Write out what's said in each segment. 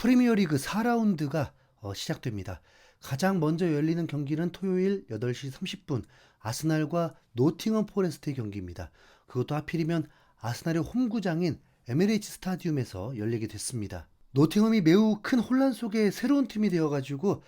프리미어리그 4라운드가 시작됩니다. 가장 먼저 열리는 경기는 토요일 8시 30분 아스날과 노팅엄 포레스트의 경기입니다. 그것도 하필이면 아스날의 홈구장인 에미레이츠 스타디움에서 열리게 됐습니다. 노팅엄이 매우 큰 혼란 속에 새로운 팀이 되어가지고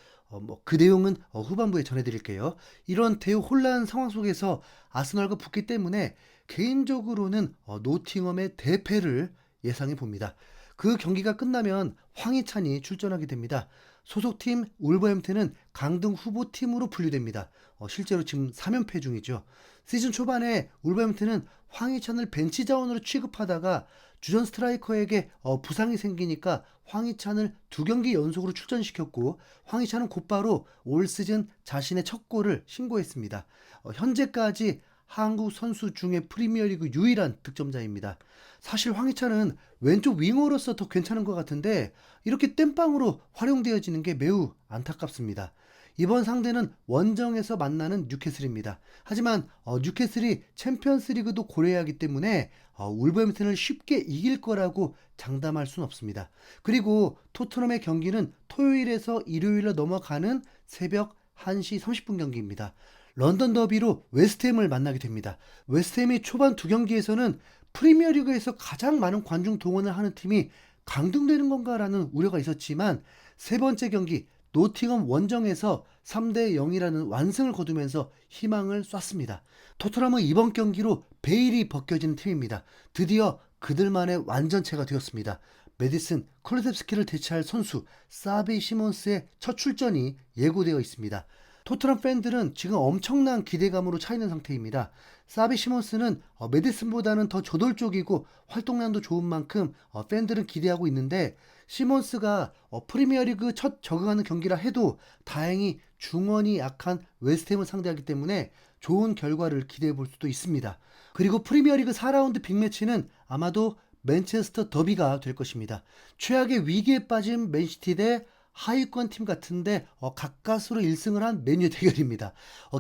그 내용은 후반부에 전해드릴게요. 이런 대혼란 상황 속에서 아스날과 붙기 때문에 개인적으로는 노팅엄의 대패를 예상해 봅니다. 그 경기가 끝나면 황희찬이 출전하게 됩니다. 소속팀 울버햄튼은 강등 후보팀으로 분류됩니다. 실제로 지금 3연패 중이죠. 시즌 초반에 울버햄튼은 황희찬을 벤치 자원으로 취급하다가 주전 스트라이커에게 부상이 생기니까 황희찬을 2경기 연속으로 출전시켰고 황희찬은 곧바로 올 시즌 자신의 첫 골을 신고했습니다. 현재까지 한국 선수 중에 프리미어리그 유일한 득점자입니다. 사실 황희찬은 왼쪽 윙어로서 더 괜찮은 것 같은데 이렇게 땜빵으로 활용되어지는 게 매우 안타깝습니다. 이번 상대는 원정에서 만나는 뉴캐슬입니다. 하지만 뉴캐슬이 챔피언스리그도 고려해야 하기 때문에 울버햄튼을 쉽게 이길 거라고 장담할 수는 없습니다. 그리고 토트넘의 경기는 토요일에서 일요일로 넘어가는 새벽 1시 30분 경기입니다. 런던 더비로 웨스트햄을 만나게 됩니다. 웨스트햄이 초반 2경기에서는 프리미어리그에서 가장 많은 관중 동원을 하는 팀이 강등되는 건가라는 우려가 있었지만 세 번째 경기 노팅엄 원정에서 3대 0이라는 완승을 거두면서 희망을 쐈습니다. 토트넘은 이번 경기로 베일이 벗겨지는 팀입니다. 드디어 그들만의 완전체가 되었습니다. 메디슨, 콜루셉스키를 대체할 선수 사비 시몬스의 첫 출전이 예고되어 있습니다. 토트넘 팬들은 지금 엄청난 기대감으로 차 있는 상태입니다. 사비 시몬스는 메디슨보다는 더 저돌적이고 활동량도 좋은 만큼 팬들은 기대하고 있는데 시몬스가 프리미어리그 첫 적응하는 경기라 해도 다행히 중원이 약한 웨스트햄을 상대하기 때문에 좋은 결과를 기대해 볼 수도 있습니다. 그리고 프리미어리그 4라운드 빅매치는 아마도 맨체스터 더비가 될 것입니다. 최악의 위기에 빠진 맨시티 대 하위권 팀 같은데 가까스로 1승을 한 맨유의 대결입니다.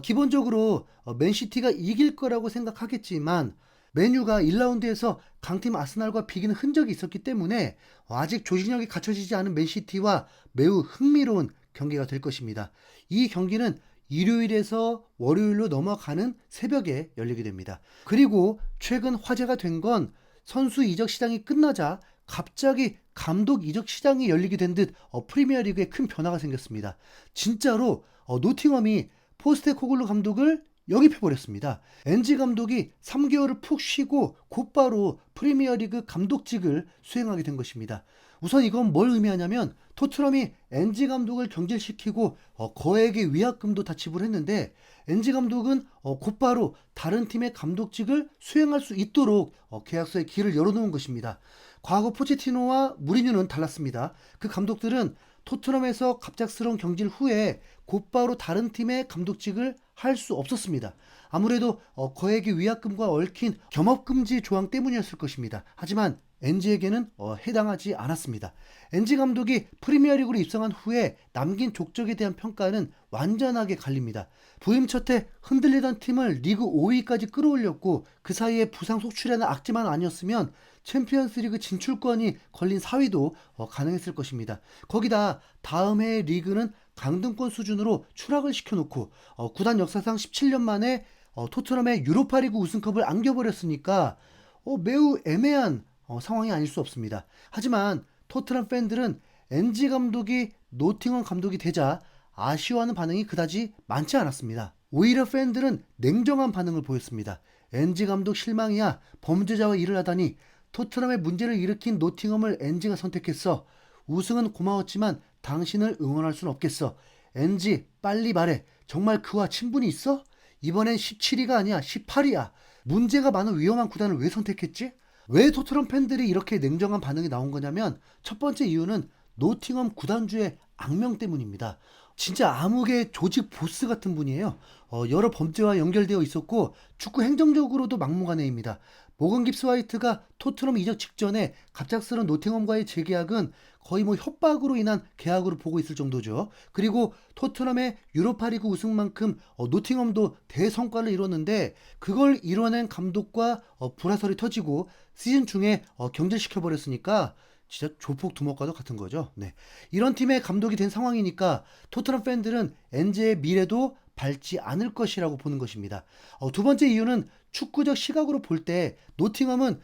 기본적으로 맨시티가 이길 거라고 생각하겠지만 맨유가 1라운드에서 강팀 아스날과 비기는 흔적이 있었기 때문에 아직 조직력이 갖춰지지 않은 맨시티와 매우 흥미로운 경기가 될 것입니다. 이 경기는 일요일에서 월요일로 넘어가는 새벽에 열리게 됩니다. 그리고 최근 화제가 된 건 선수 이적 시장이 끝나자 갑자기 감독 이적 시장이 열리게 된 듯 프리미어리그에 큰 변화가 생겼습니다. 진짜로 노팅엄이 포스테코글루 감독을 영입해버렸습니다. 엔지 감독이 3개월을 푹 쉬고 곧바로 프리미어리그 감독직을 수행하게 된 것입니다. 우선 이건 뭘 의미하냐면 토트넘이 엔지 감독을 경질시키고 거액의 위약금도 다 지불했는데 엔지 감독은 곧바로 다른 팀의 감독직을 수행할 수 있도록 계약서에 길을 열어놓은 것입니다. 과거 포체티노와 무리뉴는 달랐습니다. 그 감독들은 토트넘에서 갑작스러운 경질 후에 곧바로 다른 팀의 감독직을 할 수 없었습니다. 아무래도 거액의 위약금과 얽힌 겸업금지 조항 때문이었을 것입니다. 하지만 엔지에게는 해당하지 않았습니다. 엔지 감독이 프리미어리그로 입성한 후에 남긴 족적에 대한 평가는 완전하게 갈립니다. 부임 첫해 흔들리던 팀을 리그 5위까지 끌어올렸고 그 사이에 부상 속출이라는 악재만 아니었으면 챔피언스리그 진출권이 걸린 4위도 가능했을 것입니다. 거기다 다음 해의 리그는 강등권 수준으로 추락을 시켜놓고 구단 역사상 17년 만에 토트넘의 유로파리그 우승컵을 안겨버렸으니까 매우 애매한 상황이 아닐 수 없습니다. 하지만 토트넘 팬들은 엔지 감독이 노팅엄 감독이 되자 아쉬워하는 반응이 그다지 많지 않았습니다. 오히려 팬들은 냉정한 반응을 보였습니다. 엔지 감독 실망이야. 범죄자와 일을 하다니. 토트넘의 문제를 일으킨 노팅엄을 엔지가 선택했어. 우승은 고마웠지만 당신을 응원할 순 없겠어. 엔지 빨리 말해. 정말 그와 친분이 있어? 이번엔 17위가 아니야 18위야. 문제가 많은 위험한 구단을 왜 선택했지? 왜 토트넘 팬들이 이렇게 냉정한 반응이 나온 거냐면 첫 번째 이유는 노팅엄 구단주의 악명 때문입니다. 진짜 암흑의 조직 보스 같은 분이에요. 여러 범죄와 연결되어 있었고 축구 행정적으로도 막무가내입니다. 모건 깁스 화이트가 토트넘 이적 직전에 갑작스러운 노팅엄과의 재계약은 거의 협박으로 인한 계약으로 보고 있을 정도죠. 그리고 토트넘의 유로파리그 우승만큼 노팅엄도 대성과를 이뤘는데 그걸 이뤄낸 감독과 불화설이 터지고 시즌 중에 경질시켜버렸으니까 진짜 조폭 두목과도 같은 거죠. 네. 이런 팀의 감독이 된 상황이니까 토트넘 팬들은 엔제의 미래도 밝지 않을 것이라고 보는 것입니다. 두 번째 이유는 축구적 시각으로 볼 때 노팅엄은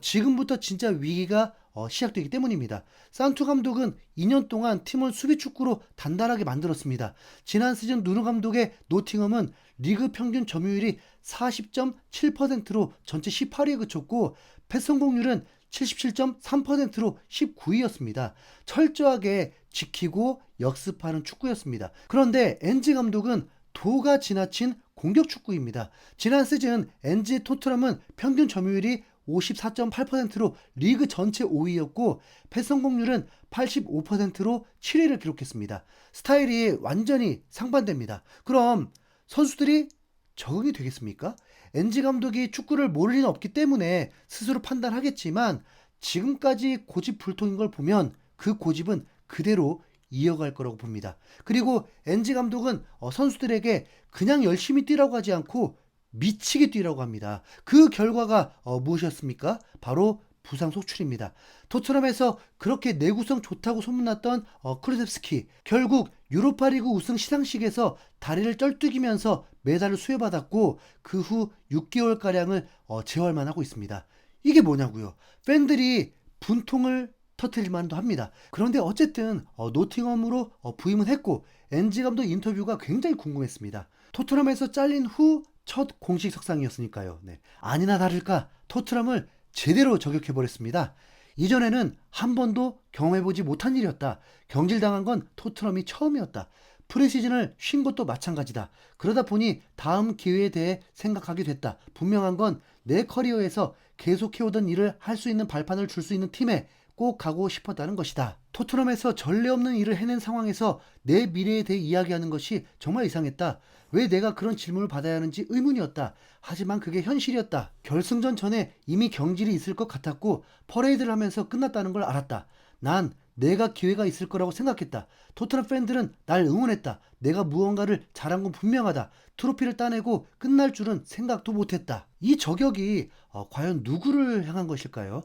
지금부터 진짜 위기가 시작되기 때문입니다. 산투 감독은 2년 동안 팀을 수비 축구로 단단하게 만들었습니다. 지난 시즌 누누 감독의 노팅엄은 리그 평균 점유율이 40.7%로 전체 18위에 그쳤고 패스 성공률은 77.3%로 19위였습니다. 철저하게 지키고 역습하는 축구였습니다. 그런데 엔지 감독은 도가 지나친 공격 축구입니다. 지난 시즌 엔지 토트넘은 평균 점유율이 54.8%로 리그 전체 5위였고 패스 성공률은 85%로 7위를 기록했습니다. 스타일이 완전히 상반됩니다. 그럼 선수들이 적응이 되겠습니까? 엔지 감독이 축구를 모를 리는 없기 때문에 스스로 판단하겠지만 지금까지 고집불통인 걸 보면 그 고집은 그대로 이어갈 거라고 봅니다. 그리고 엔지 감독은 선수들에게 그냥 열심히 뛰라고 하지 않고 미치게 뛰라고 합니다. 그 결과가 무엇이었습니까? 바로 부상 속출입니다. 토트넘에서 그렇게 내구성 좋다고 소문났던 쿠르셉스키 결국 유로파리그 우승 시상식에서 다리를 쩔뚝이면서 메달을 수여받았고 그 후 6개월가량을 재활만 하고 있습니다. 이게 뭐냐고요? 팬들이 분통을 터뜨릴 만도 합니다. 그런데 어쨌든 노팅엄으로 부임은 했고 엔지 감독 인터뷰가 굉장히 궁금했습니다. 토트넘에서 잘린 후 첫 공식 석상이었으니까요. 네. 아니나 다를까 토트넘을 제대로 저격해버렸습니다. 이전에는 한 번도 경험해보지 못한 일이었다. 경질당한 건 토트넘이 처음이었다. 프리시즌을 쉰 것도 마찬가지다. 그러다 보니 다음 기회에 대해 생각하게 됐다. 분명한 건 내 커리어에서 계속해오던 일을 할 수 있는 발판을 줄 수 있는 팀에 꼭 가고 싶었다는 것이다. 토트넘에서 전례 없는 일을 해낸 상황에서 내 미래에 대해 이야기하는 것이 정말 이상했다. 왜 내가 그런 질문을 받아야 하는지 의문이었다. 하지만 그게 현실이었다. 결승전 전에 이미 경질이 있을 것 같았고 퍼레이드를 하면서 끝났다는 걸 알았다. 난 내가 기회가 있을 거라고 생각했다. 토트넘 팬들은 날 응원했다. 내가 무언가를 잘한 건 분명하다. 트로피를 따내고 끝날 줄은 생각도 못했다. 이 저격이 과연 누구를 향한 것일까요?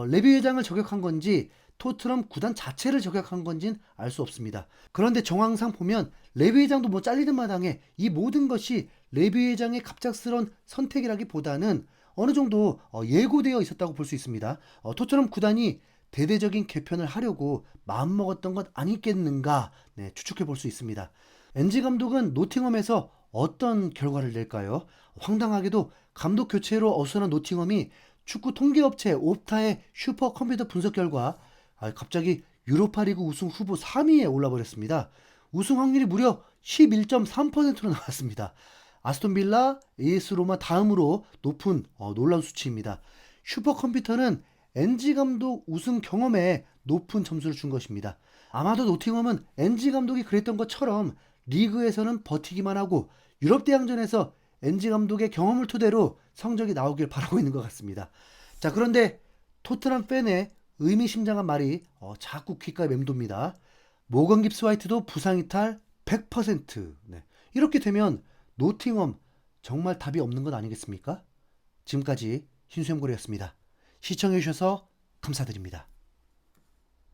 레비 회장을 저격한 건지 토트넘 구단 자체를 저격한 건지는 알 수 없습니다. 그런데 정황상 보면 레비 회장도 뭐 잘리는 마당에 이 모든 것이 레비 회장의 갑작스러운 선택이라기보다는 어느 정도 예고되어 있었다고 볼 수 있습니다. 토트넘 구단이 대대적인 개편을 하려고 마음먹었던 것 아니겠는가 추측해 볼 수 있습니다. 엔지 감독은 노팅엄에서 어떤 결과를 낼까요? 황당하게도 감독 교체로 어수선한 노팅엄이 축구 통계업체 옵타의 슈퍼컴퓨터 분석 결과 갑자기 유로파리그 우승 후보 3위에 올라버렸습니다. 우승 확률이 무려 11.3%로 나왔습니다. 아스톤빌라, AS 로마 다음으로 높은 놀라운 수치입니다. 슈퍼컴퓨터는 엔지 감독 우승 경험에 높은 점수를 준 것입니다. 아마도 노팅엄은 엔지 감독이 그랬던 것처럼 리그에서는 버티기만 하고 유럽 대항전에서 엔지 감독의 경험을 토대로 성적이 나오길 바라고 있는 것 같습니다. 자, 그런데 토트넘 팬의 의미심장한 말이 자꾸 귓가에 맴돕니다. 모건 깁스 화이트도 부상 이탈 100%. 네. 이렇게 되면 노팅엄 정말 답이 없는 것 아니겠습니까? 지금까지 신수염고래였습니다. 시청해주셔서 감사드립니다.